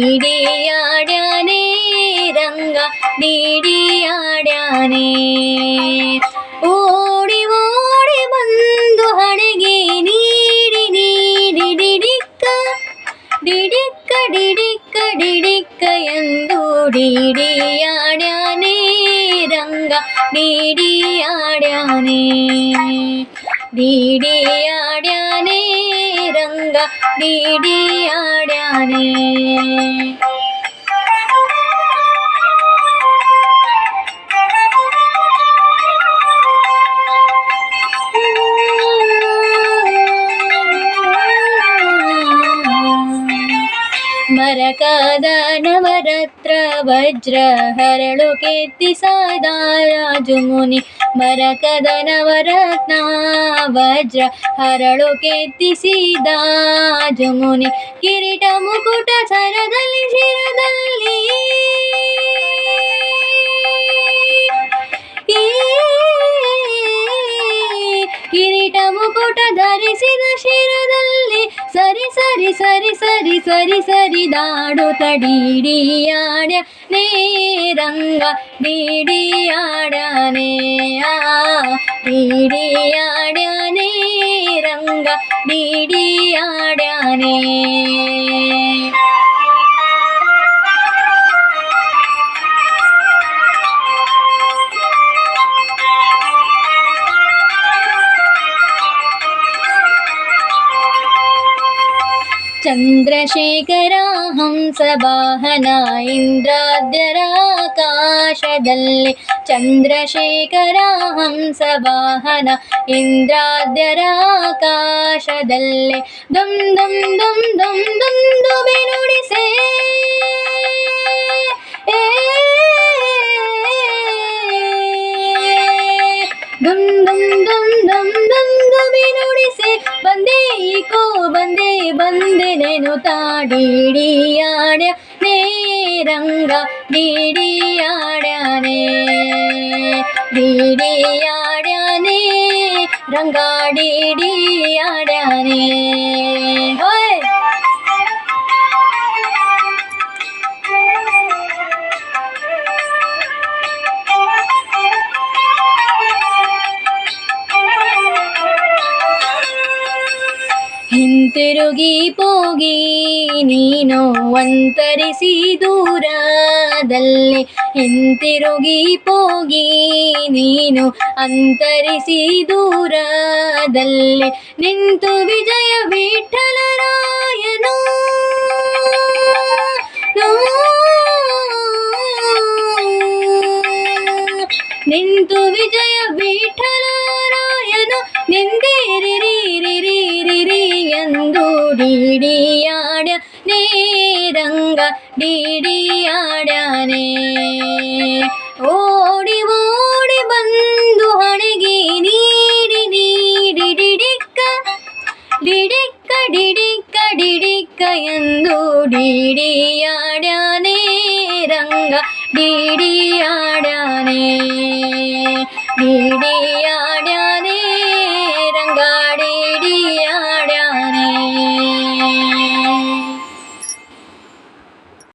ಡಿಡಿಯಾಡ್ಯಾನೆ ರಂಗ ಡಿಡಿಯಾಡ್ಯಾನೆ. ಓಡಿ ಓಡಿ ಬಂದು ಹಣೆಗೆ ನೀಡಿ ನೀಡಿ ಡಿಡಿಕ್ಕ ಡಿಡಿಕ್ಕ ಡಿಡಿಕ್ಕ ಡಿಡಿಕ್ಕ ಎಂದು ಡಿಡಿಯಾಡ್ಯಾನೆ ರಂಗ ಡಿಡಿಯಾಡ್ಯಾನೆ. ಡಿಡಿಯಾಡ್ಯಾನೆ ರಂಗ ಡಿಡಿಯಾಡ್ಯಾನೆ. ಮರಕದ ನವರತ್ರ ವಜ್ರ ಹರಳು ಕೆತ್ತಿಸದ ರಾಜಮುನಿ. ಮರಕದ ನವರತ್ನ ವಜ್ರ ಹರಳು ಕೆತ್ತಿಸಿದ ಜಮುನಿ. ಕಿರೀಟ ಮುಕುಟ ಸರದಲ್ಲಿ ಶಿರದಲ್ಲಿ ಕಿರೀಟ ಮುಕುಟ ಧರಿಸಿದ ಶಿರದಲ್ಲಿ ಸರಿ ಸರಿ ಸರಿ ಸರಿ ಸರಿ ಸರಿ ದಾಡುತ್ತ ಡಿಡಿಯಾಡ್ಯಾನೆ ರಂಗ ಡಿಡಿಯಾಡ್ಯಾನೆ. ಡಿಡಿಯಾಡ್ಯಾನೆ ರಂಗ ಡಿಡಿಯಾಡ್ಯಾನೆ. ಚಂದ್ರಶೇಖರ ಹಂಸವಾಹನ ಇಂದ್ರಾದ್ಯರ ಆಕಾಶದಲ್ಲಿ. ಚಂದ್ರಶೇಖರ ಹಂಸವಾಹನ ಇಂದ್ರಾದ್ಯರ ಆಕಾಶದಲ್ಲಿ. ದುಮ್ ದುಮ್ ದುಮ್ ದುಮ್ ದುಮ್ ದುಬಿ ನುಡಿಸೆ ದುಮ್ ದುಮ್ ದುಮ್ ದುಮ್ ದುಮ್ ದುಬಿ ನುಡಿಸೆ ಬಂದೇಕೋ ಬಂದೆ ಬಂದೆನೆನುತ್ತಾ ಡಿಡಿಯಾಡ್ಯಾನೆ ರಂಗ ಡಿಡಿಯಾಡ್ಯಾನೆ. ಡಿಡಿಯಾಡ್ಯಾನೆ ರಂಗ ಡಿಡಿಯಾಡ್ಯಾನೆ. ಹೋಯ್ ಹಿಂತಿರುಗಿ ಹೋಗಿ ನೀನು ಅಂತರಿಸಿ ದೂರದಲ್ಲಿ. ಹಿಂತಿರುಗಿ ಹೋಗಿ ನೀನು ಅಂತರಿಸಿ ದೂರದಲ್ಲಿ. ನಿಂತು ವಿಜಯ ವಿಠಲರಾಯನು ನಿಂತು ವಿಜಯ ವಿಠಲರಾಯನು ನಿಂದೇರಿ ಎಂದು ಡಿಡಿಯಾಡ್ಯಾನೆ ರಂಗ ಡಿಡಿಯಾಡ್ಯಾನೆ. ಓಡಿ ಓಡಿ ಬಂದು ಹಣೆಗೆ ನೀಡಿ ನೀಡಿ ಡಿಡಿಕ್ಕ ಡಿಡಿಕ್ಕ ಡಿಡಿಕ್ಕ ಡಿಡಿಕ್ಕ ಎಂದು ಡಿಡಿಯಾಡ್ಯಾನೆ ರಂಗ ಡಿಡಿಯಾಡ್ಯಾನೆ. ಡಿಡಿಯಾಡ್ಯಾನೆ